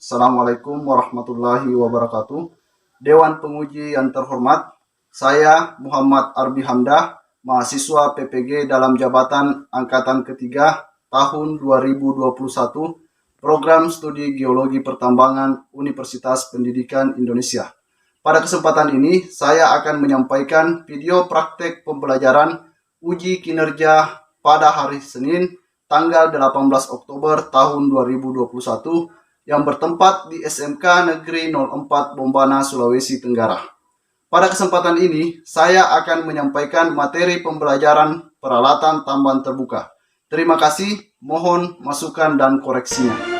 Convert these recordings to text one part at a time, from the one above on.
Assalamualaikum warahmatullahi wabarakatuh. Dewan Penguji yang terhormat, saya Muhammad Arbi Hamdah, mahasiswa PPG dalam jabatan Angkatan Ketiga tahun 2021, Program Studi Geologi Pertambangan Universitas Pendidikan Indonesia. Pada kesempatan ini, saya akan menyampaikan video praktek pembelajaran uji kinerja pada hari Senin, tanggal 18 Oktober tahun 2021, yang bertempat di SMK Negeri 04 Bombana, Sulawesi Tenggara. Pada kesempatan ini, saya akan menyampaikan materi pembelajaran peralatan tambang terbuka. Terima kasih, mohon masukan dan koreksinya.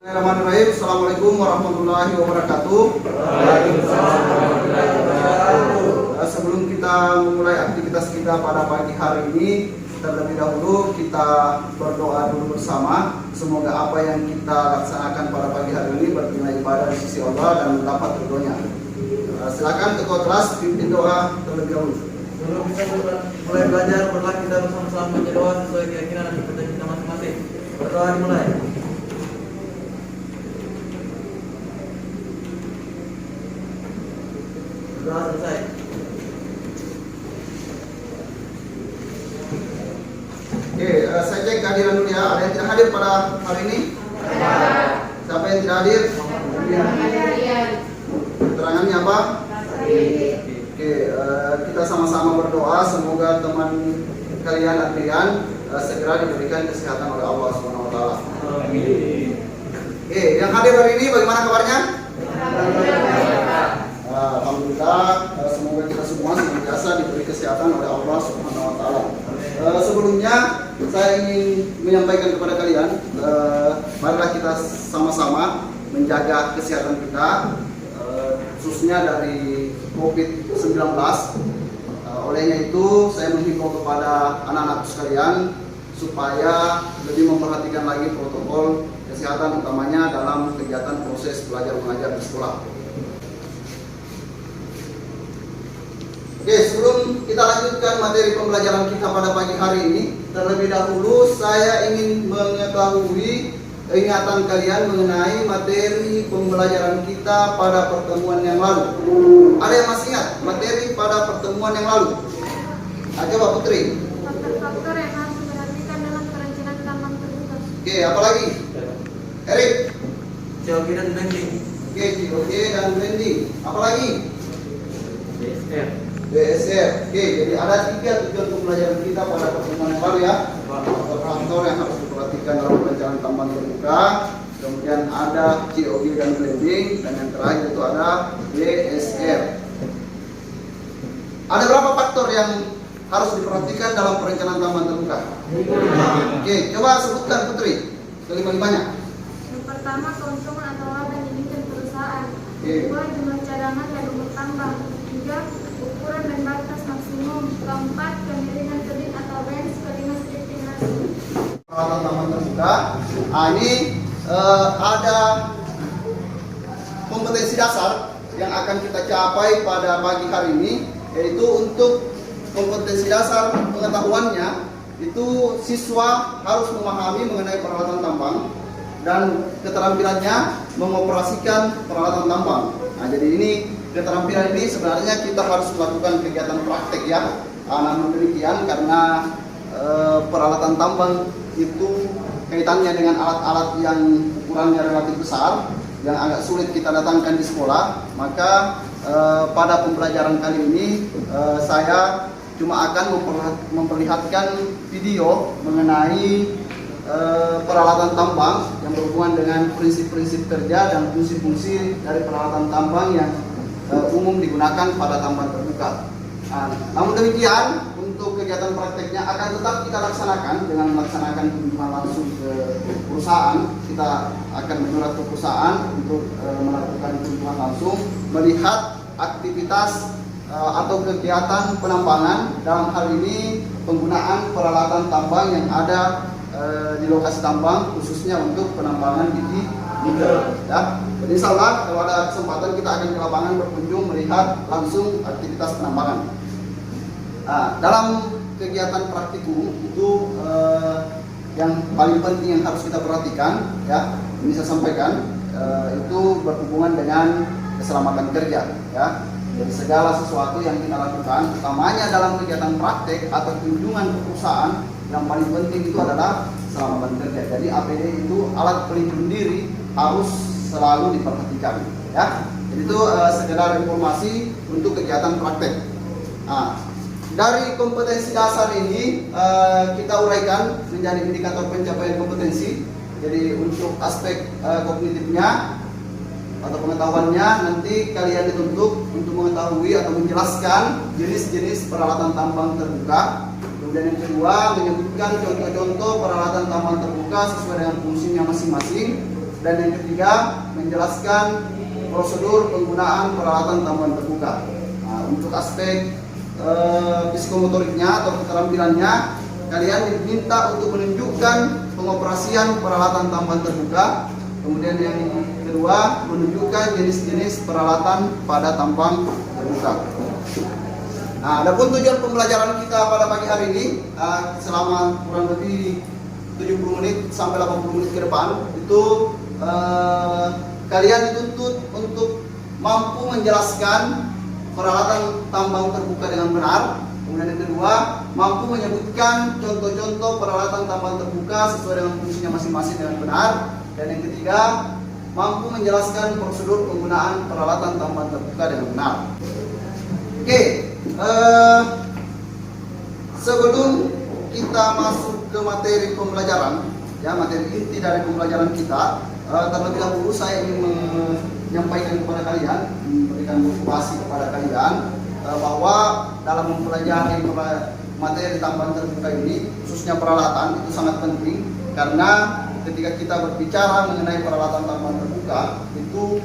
Bismillahirrahmanirrahim. Assalamualaikum warahmatullahi wabarakatuh. Sebelum kita memulai aktivitas kita pada pagi hari ini, terlebih dahulu kita berdoa dulu bersama. Semoga apa yang kita laksanakan pada pagi hari ini bernilai ibadah di sisi Allah dan mendapat ridhonya. Silakan ketua kelas pimpin doa terlebih dahulu. Sebelum kita mulai belajar, marilah kita bersama-sama baca doa sesuai keyakinan dan kepercayaan kita masing-masing. Berdoa dimulai. Doa selesai. Oke, saya cek kehadiran dulu ya. Ada yang tidak hadir pada hari ini? Siapa yang tidak hadir? Keterangannya apa? Oke, kita sama-sama berdoa semoga teman kalian Adrian segera diberikan kesehatan oleh Allah Subhanahu wa taala. Amin. Oke, yang hadir hari ini bagaimana kabarnya? Alhamdulillah, semoga kita semua senantiasa diberi kesehatan oleh Allah Subhanahu wa taala. Sebelumnya saya ingin menyampaikan kepada kalian, marilah kita sama-sama menjaga kesehatan kita, khususnya dari COVID-19. Olehnya itu saya menghimbau kepada anak-anak sekalian supaya lebih memperhatikan lagi protokol kesehatan, utamanya dalam kegiatan proses belajar mengajar di sekolah. Oke, sebelum kita lanjutkan materi pembelajaran kita pada pagi hari ini, terlebih dahulu saya ingin mengetahui ingatan kalian mengenai materi pembelajaran kita pada pertemuan yang lalu. Ada yang masih ingat materi pada pertemuan yang lalu? Coba Putri. Faktor-faktor yang harus diperhatikan dalam perencanaan tambang terbuka. Oke, apa lagi? Erik. Geologi dan blending. Oke, geologi dan blending. Apa lagi? BSR. BSR. Oke, jadi ada 3 tujuan pembelajaran kita pada pertemuan yang lalu ya. Faktor yang harus diperhatikan dalam perencanaan tambang terbuka. Kemudian ada COG dan blending, dan yang terakhir itu ada BSR. Ada berapa faktor yang harus diperhatikan dalam perencanaan tambang terbuka? Oke, coba sebutkan Putri kelima-limanya. Yang pertama, keuntungan atau laba yang dimiliki perusahaan. Oke. Kedua, jumlah cadangan dan umur tambang. Tiga, ukuran dan batas maksimum. Keempat, kemiringan tebing atau bench. Kelima, stripping ratio. Peralatan tambang terbuka. Ini ada kompetensi dasar yang akan kita capai pada pagi hari ini, yaitu untuk kompetensi dasar pengetahuannya itu siswa harus memahami mengenai peralatan tambang dan keterampilannya mengoperasikan peralatan tambang. Nah, jadi ini keterampilan ini sebenarnya kita harus melakukan kegiatan praktek ya. Namun demikian karena peralatan tambang itu kaitannya dengan alat-alat yang ukurannya relatif besar, yang agak sulit kita datangkan di sekolah, maka pada pembelajaran kali ini saya cuma akan memperlihatkan video mengenai peralatan tambang yang berhubungan dengan prinsip-prinsip kerja dan fungsi-fungsi dari peralatan tambang yang umum digunakan pada tambang terbuka. Namun demikian, untuk kegiatan prakteknya akan tetap kita laksanakan dengan melaksanakan kunjungan langsung ke perusahaan. Kita akan menyurat ke perusahaan untuk melakukan kunjungan langsung, melihat aktivitas atau kegiatan penambangan, dalam hal ini penggunaan peralatan tambang yang ada di lokasi tambang, khususnya untuk penambangan biji nikel. Ya. Jadi insya Allah kalau ada kesempatan kita akan ke lapangan berkunjung melihat langsung aktivitas penambangan. Dalam kegiatan praktikum itu yang paling penting yang harus kita perhatikan, ya, ini saya sampaikan, itu berhubungan dengan keselamatan kerja. Ya. Jadi segala sesuatu yang kita lakukan, utamanya dalam kegiatan praktek atau kunjungan ke perusahaan, yang paling penting itu adalah keselamatan kerja. Jadi APD itu alat pelindung diri harus selalu diperhatikan. Ya. Jadi itu sekedar informasi untuk kegiatan praktek. Dari kompetensi dasar ini kita uraikan menjadi indikator pencapaian kompetensi. Jadi untuk aspek kognitifnya atau pengetahuannya, nanti kalian dituntut untuk mengetahui atau menjelaskan jenis-jenis peralatan tambang terbuka. Kemudian yang kedua, menyebutkan contoh-contoh peralatan tambang terbuka sesuai dengan fungsinya masing-masing. Dan yang ketiga, menjelaskan prosedur penggunaan peralatan tambang terbuka. Untuk aspek psikomotoriknya atau keterampilannya, kalian diminta untuk menunjukkan pengoperasian peralatan tambang terbuka. Kemudian yang kedua, menunjukkan jenis-jenis peralatan pada tambang terbuka. Adapun tujuan pembelajaran kita pada pagi hari ini selama kurang lebih 70 menit sampai 80 menit ke depan itu kalian dituntut untuk mampu menjelaskan peralatan tambang terbuka dengan benar. Kemudian yang kedua, mampu menyebutkan contoh-contoh peralatan tambang terbuka sesuai dengan fungsinya masing-masing dengan benar. Dan yang ketiga, mampu menjelaskan prosedur penggunaan peralatan tambang terbuka dengan benar. Oke, sebelum kita masuk ke materi pembelajaran, ya, materi inti dari pembelajaran kita, terlebih dahulu saya ingin menyampaikan kepada kalian, memberikan motivasi kepada kalian bahwa dalam mempelajari materi tambang terbuka ini, khususnya peralatan, itu sangat penting karena ketika kita berbicara mengenai peralatan tambang terbuka, itu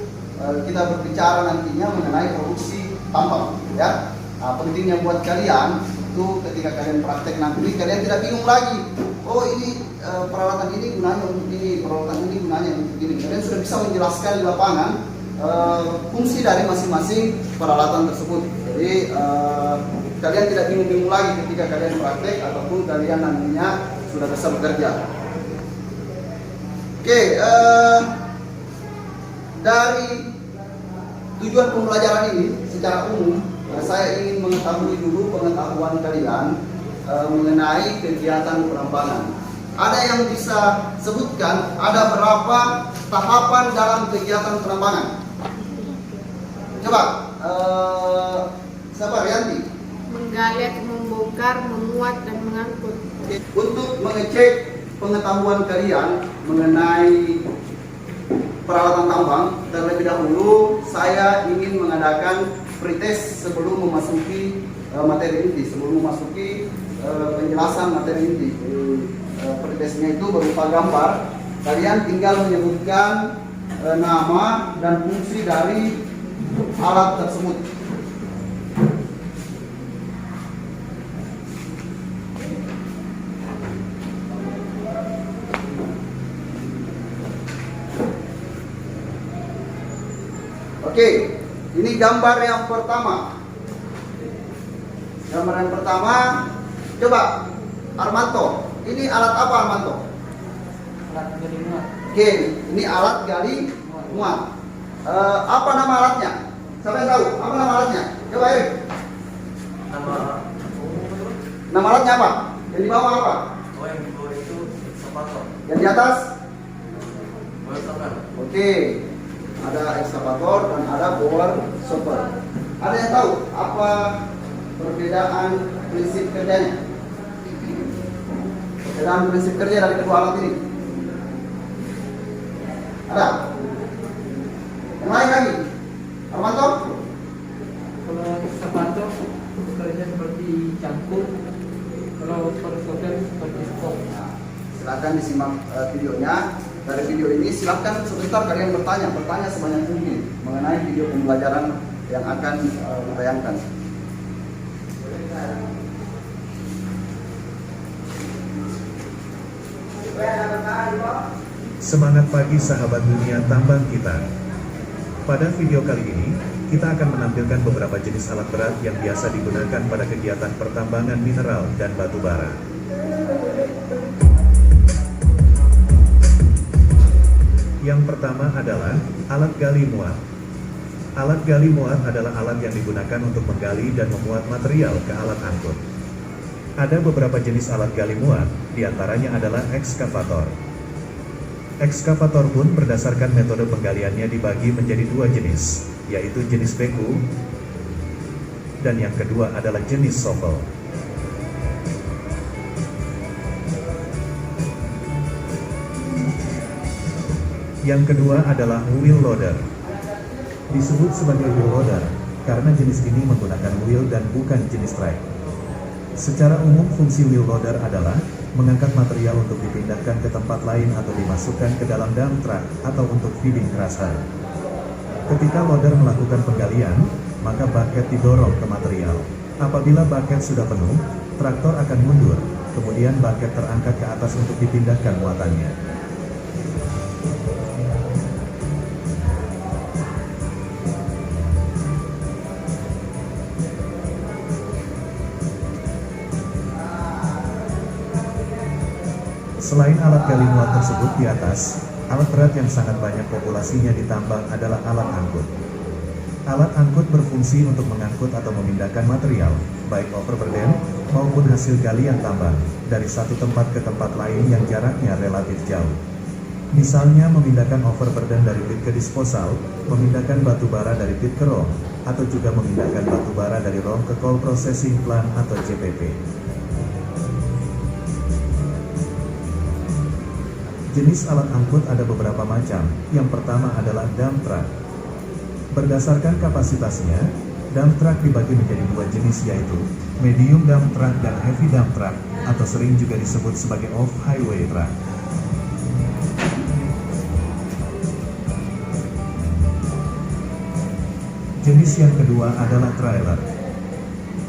kita berbicara nantinya mengenai produksi tambang. Ya, pentingnya buat kalian itu ketika kalian praktek nanti, kalian tidak bingung lagi. Oh, ini peralatan ini gunanya untuk ini, peralatan ini gunanya untuk ini. Kalian sudah bisa menjelaskan di lapangan fungsi dari masing-masing peralatan tersebut. Jadi kalian tidak bingung-bingung lagi ketika kalian praktek ataupun kalian nantinya sudah bisa bekerja. Oke, dari tujuan pembelajaran ini secara umum, saya ingin mengetahui dulu pengetahuan kalian mengenai kegiatan penambangan. Ada yang bisa sebutkan ada berapa tahapan dalam kegiatan penambangan? Coba, siapa Rianti? Menggali, membongkar, memuat, dan mengangkut. Untuk mengecek pengetahuan kalian mengenai peralatan tambang, terlebih dahulu saya ingin mengadakan pretest sebelum memasuki materi inti, sebelum memasuki penjelasan materi inti. Pretestnya itu berupa gambar. Kalian tinggal menyebutkan nama dan fungsi dari alat tersebut. Oke, ini gambar yang pertama. Gambar yang pertama, coba Armanto. Ini alat apa Armanto? Alat gali muat. Oke, ini alat gali muat. Apa nama alatnya? Siapa yang tahu? Apa nama alatnya? Coba Erik. Nama alatnya apa? Yang di bawah apa? Oh, yang di bawah itu ekskavator. Yang di atas? Borer. Oke. Ada ekskavator dan ada borer chopper. Ada yang tahu apa perbedaan prinsip kerjanya? Perbedaan prinsip kerja dari kedua alat ini? Ada? Yang lain lagi? Armanto? Kalau ekskavator bekerja seperti cangkul, kalau borer seperti skop. Silakan disimak videonya. Dari video ini silahkan sebentar kalian bertanya sebanyak mungkin mengenai video pembelajaran yang akan ditayangkan. Semangat pagi sahabat dunia tambang kita. Pada video kali ini, kita akan menampilkan beberapa jenis alat berat yang biasa digunakan pada kegiatan pertambangan mineral dan batu bara. Yang pertama adalah alat gali muat. Alat gali muat adalah alat yang digunakan untuk menggali dan memuat material ke alat angkut. Ada beberapa jenis alat gali muat, diantaranya adalah ekskavator. Ekskavator pun berdasarkan metode penggaliannya dibagi menjadi dua jenis, yaitu jenis beku, dan yang kedua adalah jenis shovel. Yang kedua adalah wheel loader. Disebut sebagai wheel loader, karena jenis ini menggunakan wheel dan bukan jenis trike. Secara umum fungsi wheel loader adalah mengangkat material untuk dipindahkan ke tempat lain atau dimasukkan ke dalam dump truck atau untuk feeding crusher. Ketika loader melakukan penggalian, maka bucket didorong ke material. Apabila bucket sudah penuh, traktor akan mundur, kemudian bucket terangkat ke atas untuk dipindahkan muatannya. Selain alat gali muat tersebut di atas, alat berat yang sangat banyak populasinya ditambang adalah alat angkut. Alat angkut berfungsi untuk mengangkut atau memindahkan material, baik overburden maupun hasil galian tambang, dari satu tempat ke tempat lain yang jaraknya relatif jauh. Misalnya memindahkan overburden dari pit ke disposal, memindahkan batu bara dari pit ke ROM, atau juga memindahkan batu bara dari ROM ke coal processing plant atau CPP. Jenis alat angkut ada beberapa macam. Yang pertama adalah dump truck. Berdasarkan kapasitasnya, dump truck dibagi menjadi dua jenis, yaitu medium dump truck dan heavy dump truck, atau sering juga disebut sebagai off-highway truck. Jenis yang kedua adalah trailer.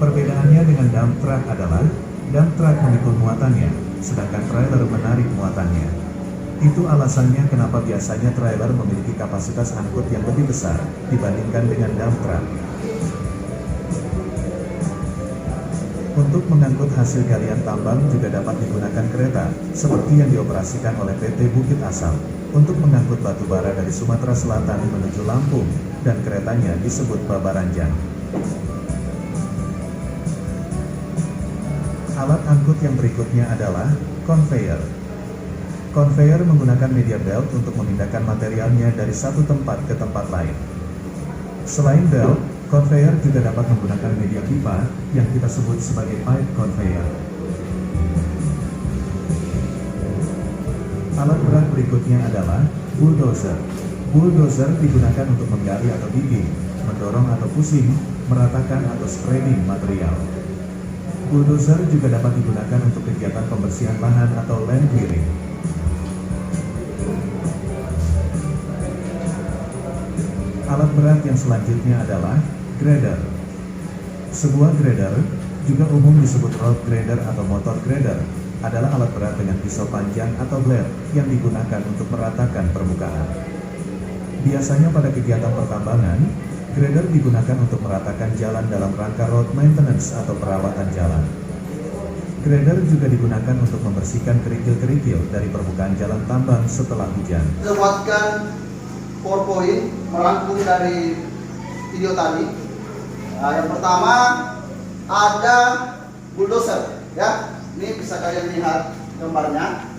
Perbedaannya dengan dump truck adalah dump truck memikul muatannya, sedangkan trailer menarik muatannya. Itu alasannya kenapa biasanya trailer memiliki kapasitas angkut yang lebih besar dibandingkan dengan dump truck. Untuk mengangkut hasil galian tambang juga dapat digunakan kereta, seperti yang dioperasikan oleh PT Bukit Asam, untuk mengangkut batu bara dari Sumatera Selatan menuju Lampung, dan keretanya disebut Babaranjang. Alat angkut yang berikutnya adalah conveyor. Conveyor menggunakan media belt untuk memindahkan materialnya dari satu tempat ke tempat lain. Selain belt, conveyor juga dapat menggunakan media pipa yang kita sebut sebagai pipe conveyor. Alat berat berikutnya adalah bulldozer. Bulldozer digunakan untuk menggali atau digging, mendorong atau pusing, meratakan atau spreading material. Bulldozer juga dapat digunakan untuk kegiatan pembersihan lahan atau land clearing. Alat berat yang selanjutnya adalah grader. Sebuah grader, juga umum disebut road grader atau motor grader, adalah alat berat dengan pisau panjang atau blade yang digunakan untuk meratakan permukaan. Biasanya pada kegiatan pertambangan, grader digunakan untuk meratakan jalan dalam rangka road maintenance atau perawatan jalan. Grader juga digunakan untuk membersihkan kerikil-kerikil dari permukaan jalan tambang setelah hujan. Lewatkan PowerPoint merangkum dari video tadi. Nah, yang pertama ada bulldozer, ya. Ini bisa kalian lihat gambarnya,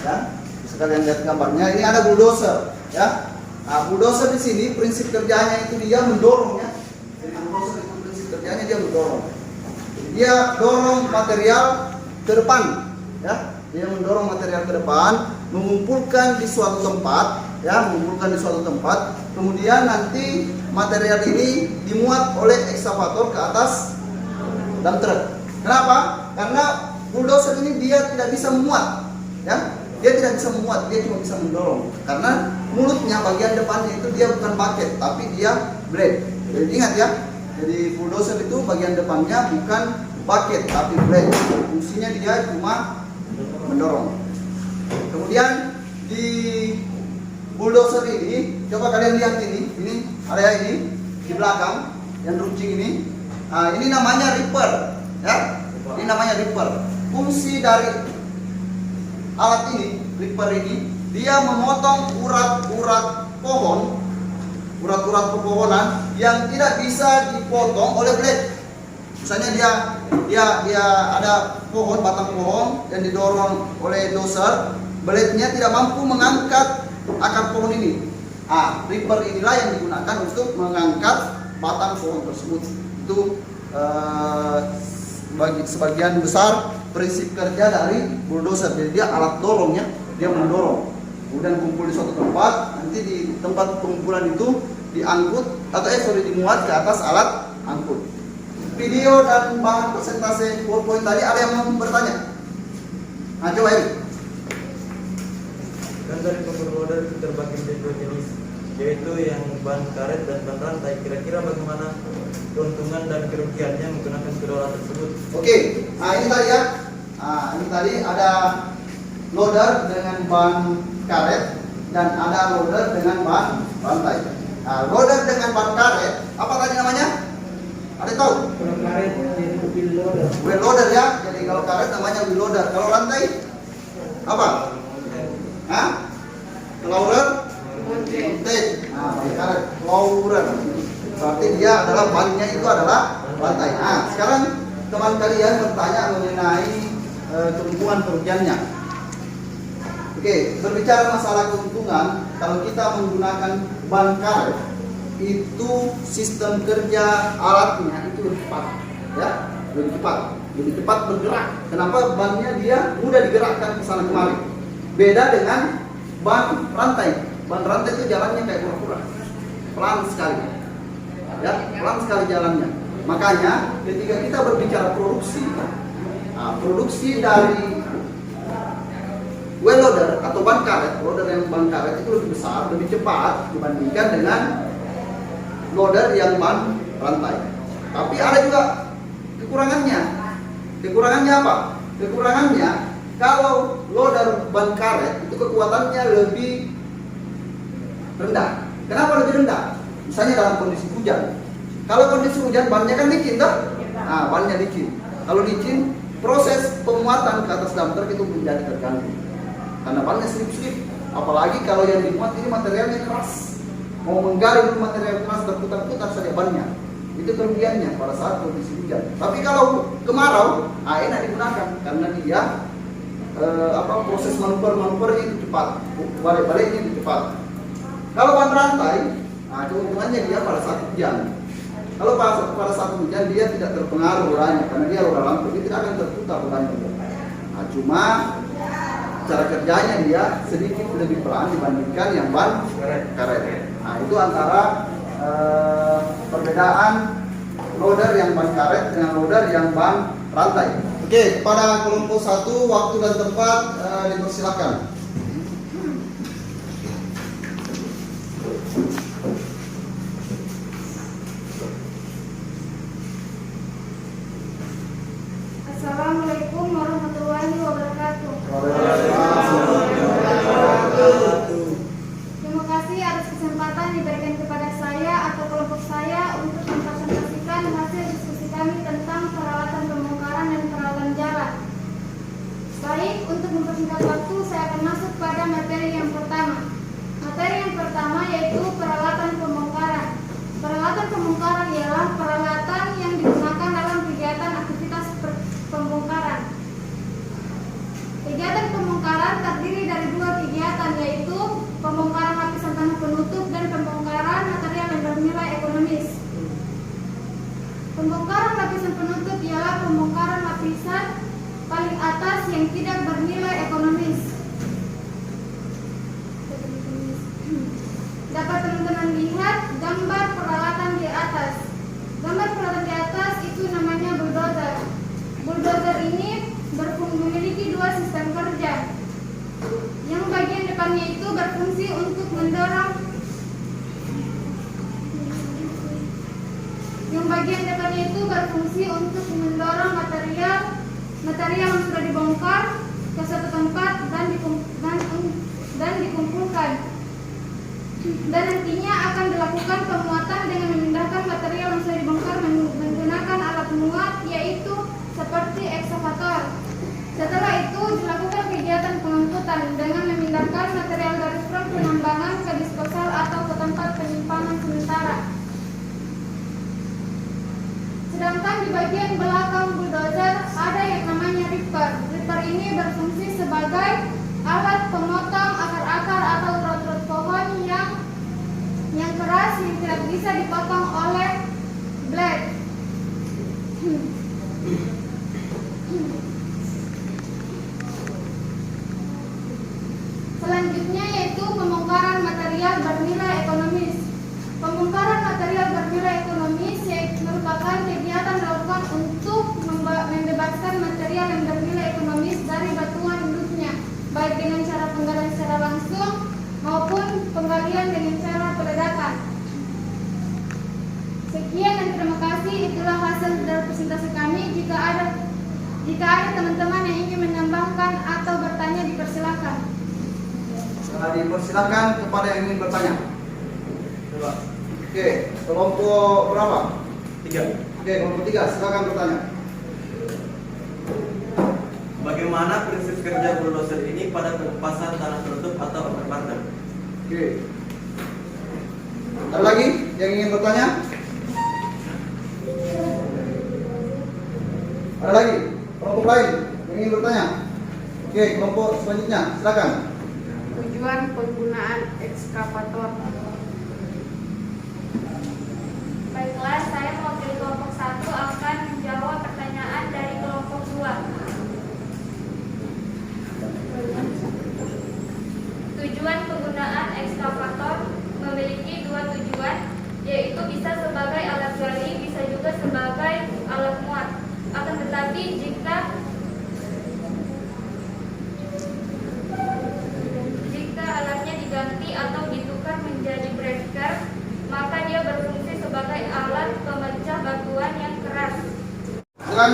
ya. Bisa kalian lihat gambarnya. Ini ada bulldozer, ya. Nah, bulldozer di sini prinsip kerjanya itu dia mendorong, ya. Jadi bulldozer itu prinsip kerjanya dia mendorong. Dia dorong material ke depan, ya. Dia mendorong material ke depan, mengumpulkan di suatu tempat, ya, mengumpulkan di suatu tempat. Kemudian nanti material ini dimuat oleh ekskavator ke atas dump truck. Kenapa? Karena bulldozer ini dia tidak bisa memuat, ya. Dia tidak bisa memuat, dia cuma bisa mendorong. Karena mulutnya bagian depannya itu dia bukan bucket, tapi dia blade. Jadi ingat ya. Jadi bulldozer itu bagian depannya bukan bucket, tapi blade. Fungsinya dia cuma mendorong. Kemudian di bulldozer ini, coba kalian lihat ini area ini di belakang yang runcing ini. Nah, ini namanya ripper, ya. Ini namanya ripper. Fungsi dari alat ini, ripper ini, dia memotong urat-urat pohon, urat-urat pepohonan yang tidak bisa dipotong oleh blade. Misalnya dia ada pohon, batang pohon yang didorong oleh dozer, blade-nya tidak mampu mengangkat akar pohon ini. Ripper inilah yang digunakan untuk mengangkat batang pohon tersebut. Itu sebagian besar prinsip kerja dari bulldozer. Jadi dia alat dorongnya, dia mendorong. Kemudian kumpul di suatu tempat, nanti di tempat pengumpulan itu diangkut dimuat ke atas alat angkut. Video dan bahan presentasi PowerPoint tadi ada yang mau bertanya? Coba ini. Kan dari pembuat loader itu terbagi menjadi dua jenis, yaitu yang ban karet dan ban rantai. Kira-kira bagaimana keuntungan dan kerugiannya menggunakan kedua alat tersebut? Oke, ini tadi ya. Ini tadi ada loader dengan ban karet dan ada loader dengan ban rantai. Loader dengan ban karet, apa tadi namanya? Ada tahu? Kalau karet jadi wheel loader. Wheel loader ya. Jadi kalau karet namanya wheel loader. Kalau rantai apa? Loader? Mounted. Ban karet loader. Berarti dia adalah bannya itu adalah rantai. Sekarang teman kalian bertanya mengenai keuntungan kerugiannya. Oke, berbicara masalah keuntungan, kalau kita menggunakan ban karet, itu sistem kerja alatnya itu lebih cepat, ya, lebih cepat bergerak. Kenapa? Bannya dia mudah digerakkan ke sana kemari. Beda dengan ban rantai. Ban rantai itu jalannya kayak kura-kura, pelan sekali, ya, pelan sekali jalannya. Makanya ketika kita berbicara produksi dari wheel loader atau ban karet, loader yang ban karet itu lebih besar, lebih cepat dibandingkan dengan loader yang ban rantai. Tapi ada juga kekurangannya. Kekurangannya apa? Kekurangannya kalau loader ban karet itu kekuatannya lebih rendah. Kenapa lebih rendah? Misalnya dalam kondisi hujan. Kalau kondisi hujan bannya kan licin, toh? Bannya licin. Kalau licin, proses pemuatan ke atas dump truck itu menjadi terganggu. Karena bannya slip-slip. Apalagi kalau yang dimuat ini materialnya keras. Mau menggali material keras berputar-putar saja bannya. Itu kerugiannya pada saat kondisi hujan. Tapi kalau kemarau, enak digunakan karena dia proses manuver-manuvernya itu cepat, balik-baliknya itu cepat. Kalau ban rantai, keuntungannya dia pada saat hujan. Kalau pada saat hujan dia tidak terpengaruh rodanya karena dia roda lampu, dia tidak akan terputar rodanya. Cuma cara kerjanya dia sedikit lebih pelan dibandingkan yang ban karet. Itu antara perbedaan loader yang ban karet dengan loader yang ban rantai. Oke, pada kelompok 1 waktu dan tempat dipersilakan. Assalamualaikum warahmatullahi wabarakatuh. Terima kasih atas kesempatan diberikan kepada saya atau kelompok saya untuk mempresentasikan hasil diskusi kami tentang peralatan pembongkaran dan peralatan jalan. Baik, untuk mempersingkat waktu, saya akan masuk pada materi yang pertama. Materi yang pertama yaitu peralatan pembongkaran. Peralatan pembongkaran ialah peralatan yang digunakan dalam kegiatan aktivitas pembongkaran. Kegiatan pembongkaran terdiri dari dua kegiatan, yaitu pembongkaran lapisan tanah penutup dan pembongkaran material yang bernilai ekonomis. Pembongkaran lapisan penutup ialah pembongkaran lapisan paling atas yang tidak bernilai ekonomis. Dapat teman-teman lihat gambar peralatan di atas. Gambar peralatan di atas itu namanya bulldozer. Bulldozer ini memiliki dua sistem kerja. Yang bagian depannya itu berfungsi untuk mendorong material yang sudah dibongkar ke suatu tempat dan dan dikumpulkan. Dan nantinya akan dilakukan pemuatan dengan memindahkan material yang sudah dibongkar menggunakan alat muat, yaitu seperti ekskavator. Setelah itu dilakukan kegiatan pengangkutan dengan memindahkan material dari front penambangan ke disposal atau ke tempat penyimpanan sementara. Sedangkan di bagian belakang bulldozer ada yang namanya ripper. Ripper ini berfungsi sebagai alat pemotong akar-akar atau rot-rot pohon yang keras yang tidak bisa dipotong oleh blade. Selanjutnya yaitu pembongkaran material bernilai ekonomis. Pembongkaran material bernilai ekonomis merupakan kegiatan dilakukan untuk membebaskan material yang bernilai ekonomis dari batuan induknya, baik dengan cara penggalian secara langsung maupun penggalian dengan cara peledakan. Sekian dan terima kasih. Itulah hasil dari presentasi kami. Jika ada teman-teman yang ingin menambahkan atau bertanya, dipersilakan. Dipersilakan kepada yang ingin bertanya. Coba. Oke, kelompok berapa? 3. Oke, kelompok 3, silakan bertanya. Bagaimana prinsip kerja bulldozer ini pada pengepasan tanah penutup atau overburden? Oke. Ada lagi yang ingin bertanya? Ada lagi? Kelompok lain yang ingin bertanya? Oke, kelompok selanjutnya, silakan. Tujuan penggunaan ekskavator. Baiklah, saya mewakili kelompok 1 akan menjawab pertanyaan dari kelompok 2. Tujuan penggunaan ekskavator memiliki 2 tujuan, yaitu bisa sebagai alat gali, bisa juga sebagai alat muat. Akan tetapi jika alatnya diganti atau ditukar menjadi breaker, maka dia berfungsi sebagai alat pemecah batuan yang keras. Dengan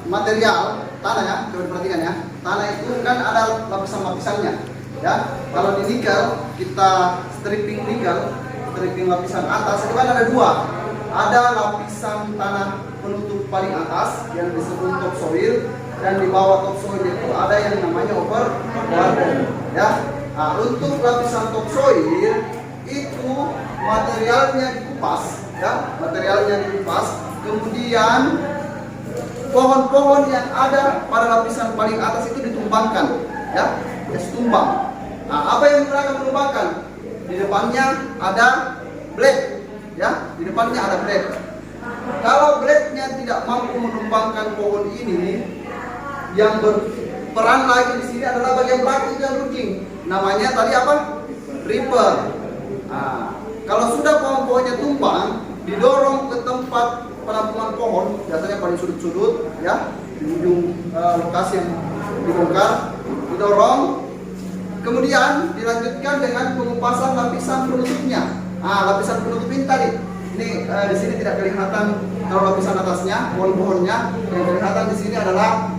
material tanah ya, coba diperhatikan ya. Tanah itu kan ada lapisan-lapisannya. Ya, kalau di nikel kita stripping nikel, stripping lapisan atas itu kan ada 2. Ada lapisan tanah penutup paling atas yang disebut topsoil, dan di bawah topsoil itu ada yang namanya overburden. Ya, nah, untuk lapisan topsoil itu materialnya dikupas, ya, materialnya dikupas, kemudian pohon-pohon yang ada pada lapisan paling atas itu ditumbangkan, ya, tumbang. Nah, apa yang mereka menumbangkan? Di depannya ada blade, ya, di depannya ada blade. Kalau blade-nya tidak mampu menumbangkan pohon ini, yang berperan lagi di sini adalah bagian belakang yang runcing. Namanya tadi apa? Ripper. Nah, kalau sudah pohon-pohonnya tumbang, didorong ke tempat penampungan pohon, biasanya paling sudut-sudut, ya, di ujung lokasi yang dibongkar, didorong, kemudian dilanjutkan dengan pengupasan lapisan penutupnya. Nah, lapisan penutup ini tadi, ini di sini tidak kelihatan kalau lapisan atasnya, pohon-pohonnya, yang kelihatan di sini adalah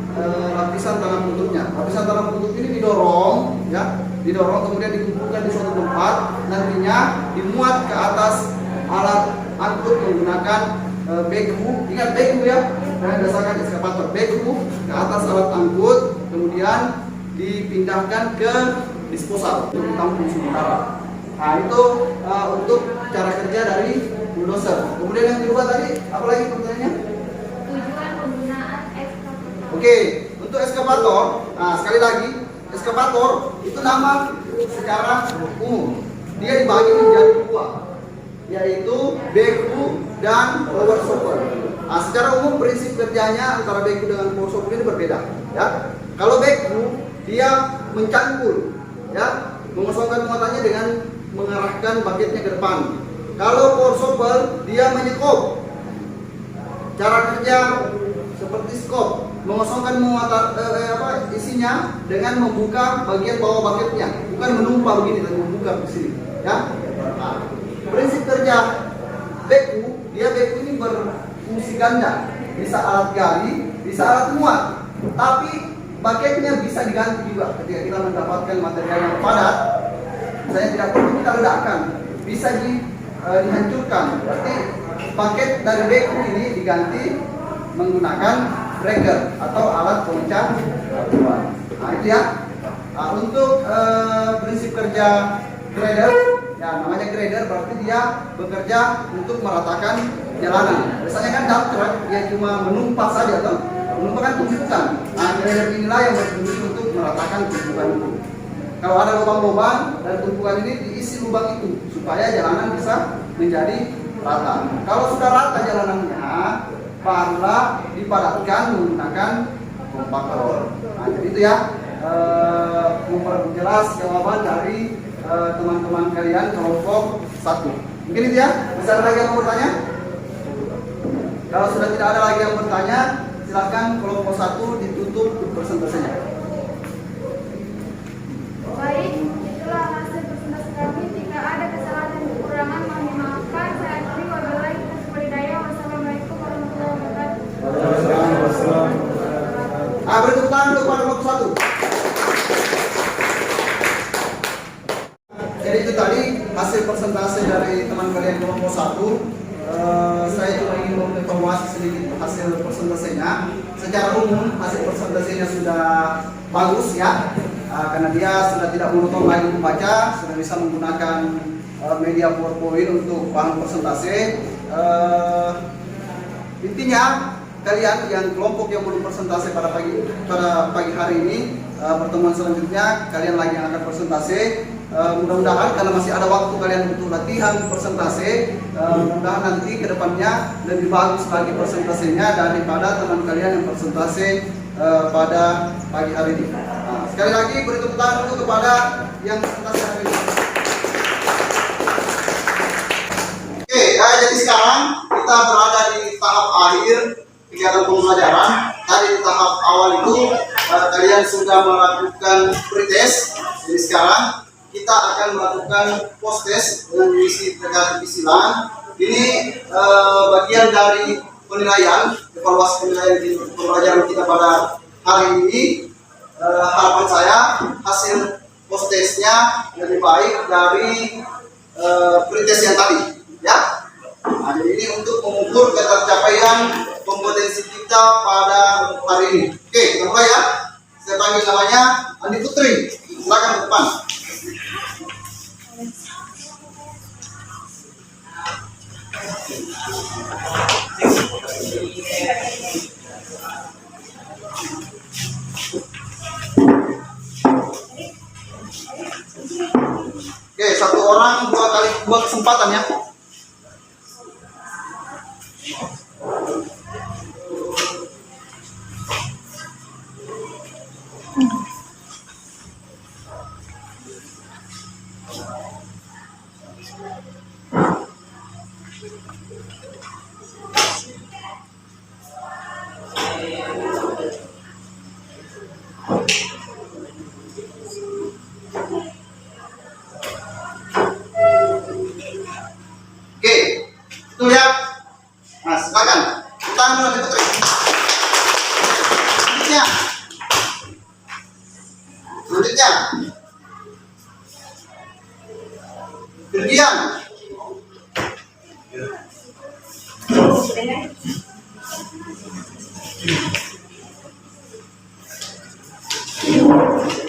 lapisan tanah penutupnya. Lapisan tanah penutup ini didorong, ya, didorong kemudian dikumpulkan di suatu tempat, nantinya dimuat ke atas alat angkut menggunakan begu. Ingat begu ya, dan dasarkan ekskavator. Begu ke atas alat angkut, kemudian dipindahkan ke disposal untuk ditampung sementara. Nah, itu untuk cara kerja dari bulldozer. Kemudian yang kedua tadi, apa lagi pertanyaannya? Tujuan penggunaan ekskavator. Oke, untuk ekskavator, nah sekali lagi, ekskavator itu nama secara umum. Dia dibagi menjadi 2, yaitu begu dan power shovel. Nah, secara umum prinsip kerjanya antara begu dengan power shovel ini berbeda. Ya, kalau begu dia mencangkul, ya, mengosongkan muatannya dengan mengarahkan bucketnya ke depan. Kalau power shovel dia menyekop. Cara kerja seperti skop, mengosongkan muatan isinya dengan membuka bagian bawah bucketnya, bukan menumpah begini tapi membuka ke sini, ya. Nah, prinsip kerja begu ini berfungsi ganda, bisa alat gali, bisa alat muat. Tapi Bucketnya bisa diganti juga ketika kita mendapatkan material yang padat. Saya tidak perlu kita ledakan, bisa dihancurkan. Berarti bucket dari beku ini diganti menggunakan breaker atau alat pemecah batuan. Nah itu ya. Nah, untuk prinsip kerja grader, ya namanya grader berarti dia bekerja untuk meratakan jalanan. Biasanya kan dump truck dia cuma menumpas saja atau menumpahkan tumpukan. Nah grader inilah yang berfungsi untuk meratakan tumpukan itu. Kalau ada lubang-lubang dan tumpukan ini diisi lubang itu supaya jalanan bisa menjadi rata. Kalau sudah rata jalanannya, barulah dipadatkan menggunakan kompaktor. Nah jadi itu ya, memperjelas jawaban dari teman-teman kalian kelompok 1. Mungkin itu ya. Bisa ada lagi yang mau bertanya? Kalau sudah tidak ada lagi yang bertanya, silakan kelompok 1 ditutup presentasinya. Baik, itulah hasil presentasi kami. Jika ada kesalahan dan kekurangan, mohon dimaafkan. Saya akhiri, wabillahi taufiq wal hidayah. Wassalamualaikum warahmatullahi wabarakatuh. Beri tepuk tangan untuk kelompok 1. Jadi itu tadi hasil presentasi dari teman kalian kelompok 1. Saya cuma ingin mengevaluasi sedikit hasil presentasinya. Secara umum hasil presentasinya sudah bagus ya, karena dia sudah tidak monoton lagi membaca, sudah bisa menggunakan media PowerPoint untuk bahan presentasi. Intinya kalian yang kelompok yang belum presentasi pada pagi hari ini, pertemuan selanjutnya kalian lagi yang akan presentasi. Mudah-mudahan karena masih ada waktu kalian untuk latihan presentasi, mudah-mudahan nanti ke depannya lebih bagus lagi presentasinya daripada teman kalian yang presentasi pada pagi hari ini. Nah, sekali lagi beri tepuk tangan dulu kepada yang presentasi hari ini. Oke, jadi sekarang kita berada di tahap akhir kegiatan pembelajaran. Tadi di tahap awal itu kalian sudah melakukan pretest. Jadi sekarang kita akan melakukan post test dengan mengisi pisilan. Ini bagian dari penilaian, evaluasi penilaian di pembelajaran kita pada hari ini. Harapan saya hasil post testnya lebih baik dari pretest yang tadi, ya. Nah, jadi ini untuk mengukur ketercapaian kompetensi kita pada hari ini. Oke, kita mulai ya. Saya panggil namanya Andi Putri. Silakan ke depan. Oke, satu orang dua kesempatan ya. Oke, itu ya. Nah, silakan. Tangan dulu Andi Putri. Selanjutnya. Berdiam.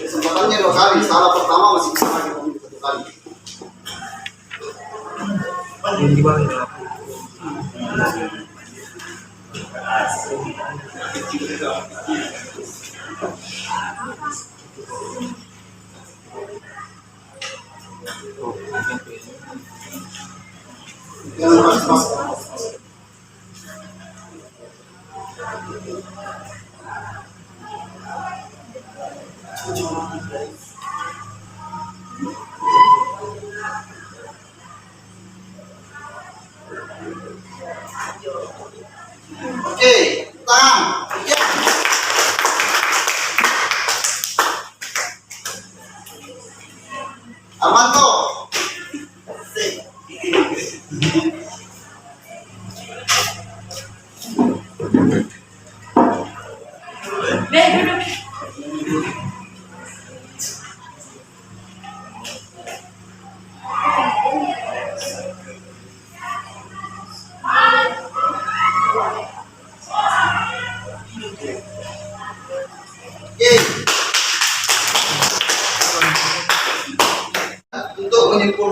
Kesempatannya 2 kali. Salah pertama masih bisa lagi 1 kali. Oke, tangan. Ya. Armanto.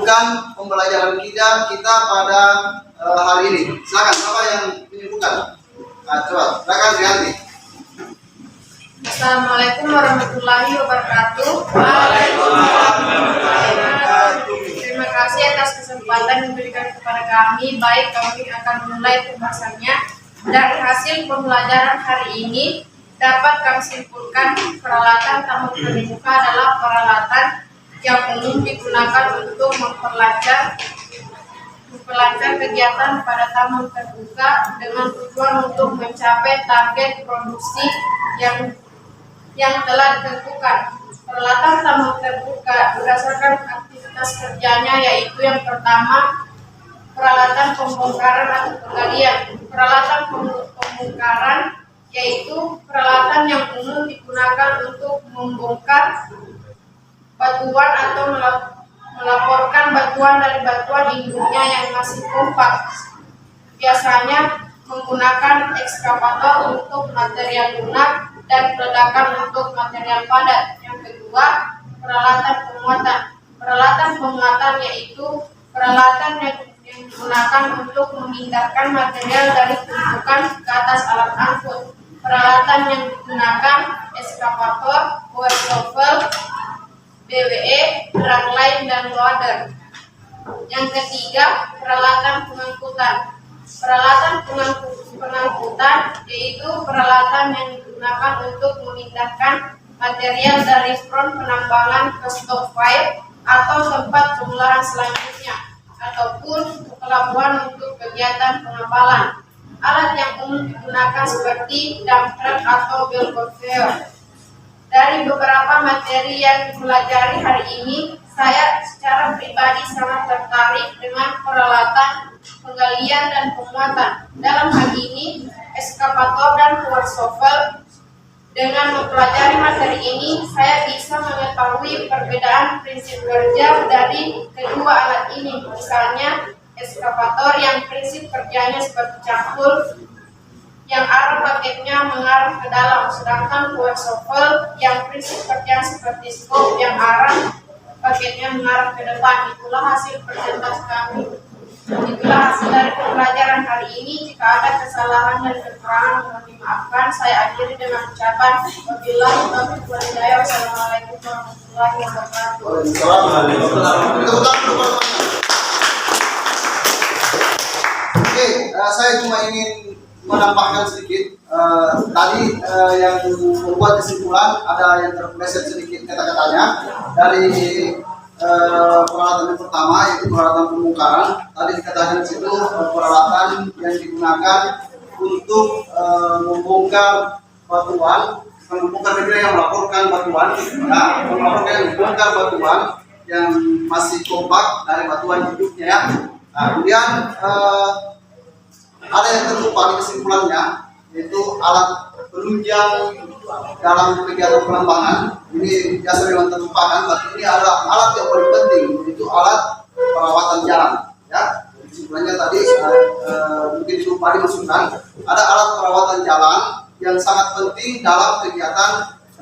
menyimpulkan pembelajaran kita pada hari ini. Silakan, siapa yang menyimpulkan? Nah, coba, silakan Rianti. Assalamualaikum warahmatullahi wabarakatuh. Terima kasih atas kesempatan yang diberikan kepada kami. Baik, kami akan memulai pembahasannya. Dari hasil pembelajaran hari ini dapat kami simpulkan peralatan tamu terbuka adalah peralatan yang umum digunakan untuk memperlancar kegiatan pada tamu terbuka dengan tujuan untuk mencapai target produksi yang telah ditentukan. Peralatan tamu terbuka berdasarkan aktivitas kerjanya, yaitu yang pertama, peralatan pembongkaran atau penggalian. Peralatan pembongkaran yaitu peralatan yang umum digunakan untuk membongkar batuan atau melaporkan batuan dari batuan induknya yang masih kompak. Biasanya menggunakan ekskavator untuk material lunak dan peledakan untuk material padat. Yang kedua, peralatan penguatan. Peralatan penguatan yaitu peralatan yang digunakan untuk memindahkan material dari tumpukan ke atas alat angkut. Peralatan yang digunakan ekskavator, power shovel, BWE, dragline, dan loader. Yang ketiga, peralatan pengangkutan. Peralatan pengangkutan yaitu peralatan yang digunakan untuk memindahkan material dari front penambangan ke stop fire atau tempat pengolahan selanjutnya, ataupun ke pelabuhan untuk kegiatan pengambalan. Alat yang umum digunakan seperti dump truck atau bell conveyor. Dari beberapa materi yang dipelajari hari ini, saya secara pribadi sangat tertarik dengan peralatan penggalian dan penguatan. Dalam hal ini, ekskavator dan power shovel. Dengan mempelajari materi ini, saya bisa mengetahui perbedaan prinsip kerja dari kedua alat ini. Misalnya, ekskavator yang prinsip kerjanya seperti cangkul, yang arah paketnya mengarah ke dalam, sedangkan power shovel yang prinsip kerja seperti scope, yang arah paketnya mengarah ke depan. Itulah hasil presentasi kami. Itulah hasil dari pembelajaran hari ini. Jika ada kesalahan dan kekurangan mohon dimaafkan. Saya akhiri dengan ucapan wabillahi taufiq wal hidayah. Wassalamualaikum warahmatullahi wabarakatuh. Oke, saya cuma ingin menambahkan sedikit. Tadi yang membuat kesimpulan ada yang terpleset sedikit kata-katanya dari peralatan yang pertama, yaitu peralatan pembongkaran. Tadi dikatakan di situ peralatan yang digunakan untuk membongkar batuan, membongkar yang melaporkan batuan, membongkar batuan yang masih kompak dari batuan hidupnya ya. Nah, kemudian ada yang terlupa di kesimpulannya, yaitu alat penunjang dalam kegiatan penambangan. Ini biasa memang terlupakan, tapi ini adalah alat yang paling penting, yaitu alat perawatan jalan. Ya, kesimpulannya tadi mungkin lupa dimasukkan. Ada alat perawatan jalan yang sangat penting dalam kegiatan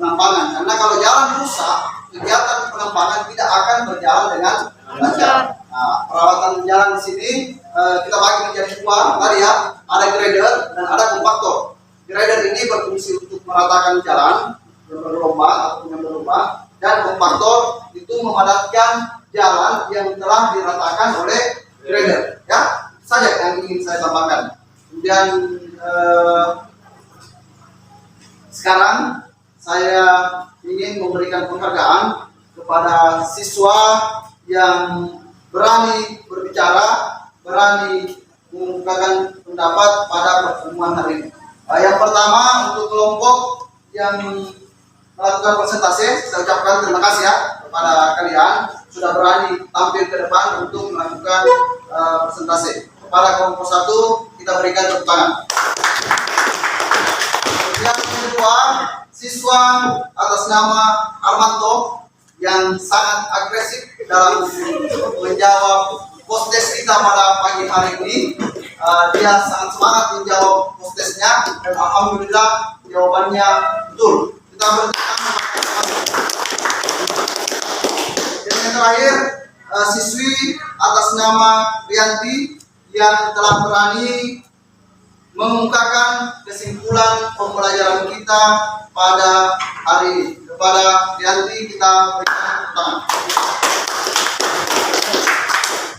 penambangan, karena kalau jalan rusak, kegiatan penambangan tidak akan berjalan dengan lancar. Nah, perawatan jalan di sini kita bagi menjadi dua tadi ya, ada grader dan ada kompaktor. Grader ini berfungsi untuk meratakan jalan yang berlubang atau yang berlubang, dan kompaktor itu memadatkan jalan yang telah diratakan oleh grader. Ya, saja yang ingin saya tambahkan. Kemudian sekarang saya ingin memberikan penghargaan kepada siswa yang berani berbicara, berani mengungkapkan pendapat pada pertemuan hari ini. Yang pertama, untuk kelompok yang melakukan presentasi, saya ucapkan terima kasih ya kepada kalian sudah berani tampil ke depan untuk melakukan presentasi. Kepada kelompok satu, kita berikan tepuk tangan. Yang kedua, siswa atas nama Armanto yang sangat agresif dalam menjawab post-test kita pada pagi hari ini. Dia sangat semangat menjawab post-testnya dan alhamdulillah jawabannya betul. Kita berikan. Dan yang terakhir, siswi atas nama Rianti yang telah berani mengungkapkan kesimpulan pembelajaran kita pada hari ini. Kepada Rianti kita berikan tepuk tangan.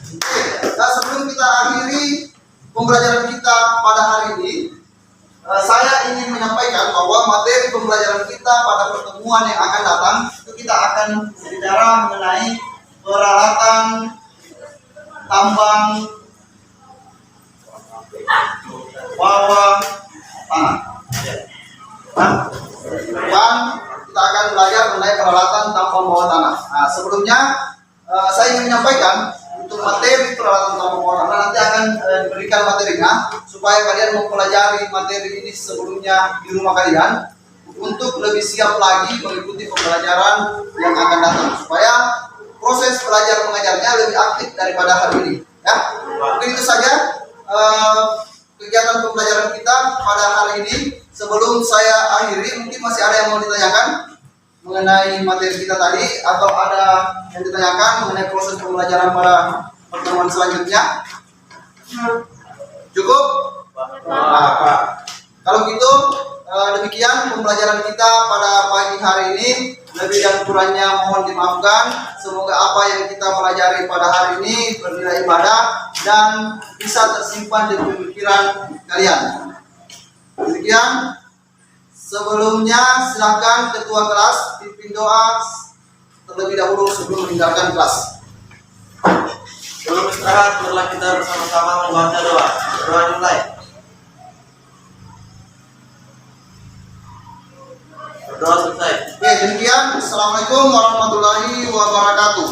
Oke, dan sebelum kita akhiri pembelajaran kita pada hari ini, saya ingin menyampaikan bahwa materi pembelajaran kita pada pertemuan yang akan datang itu kita akan berbicara mengenai peralatan tambang bawah tanah. Dan kita akan belajar mengenai peralatan tambang bawah tanah. Nah, sebelumnya saya ingin menyampaikan untuk materi peralatan tambang bawah tanah nanti akan diberikan materinya supaya kalian mempelajari materi ini sebelumnya di rumah kalian untuk lebih siap lagi mengikuti pembelajaran yang akan datang supaya proses belajar mengajarnya lebih aktif daripada hari ini. Ya, mungkin itu saja kegiatan pembelajaran kita pada hari ini. Sebelum saya akhiri, mungkin masih ada yang mau ditanyakan mengenai materi kita tadi, atau ada yang ditanyakan mengenai proses pembelajaran pada pertemuan selanjutnya? Cukup? Pak. Kalau gitu, demikian pembelajaran kita pada pagi hari ini. Lebih dan kurangnya mohon dimaafkan. Semoga apa yang kita pelajari pada hari ini bernilai ibadah dan bisa tersimpan di pemikiran kalian. Demikian. Sebelumnya silakan ketua kelas pimpin doa terlebih dahulu sebelum meninggalkan kelas. Sebelum istirahat, marilah kita bersama-sama membaca doa. Doa dimulai. Berdoa selesai. Oke, demikian. Assalamualaikum warahmatullahi wabarakatuh.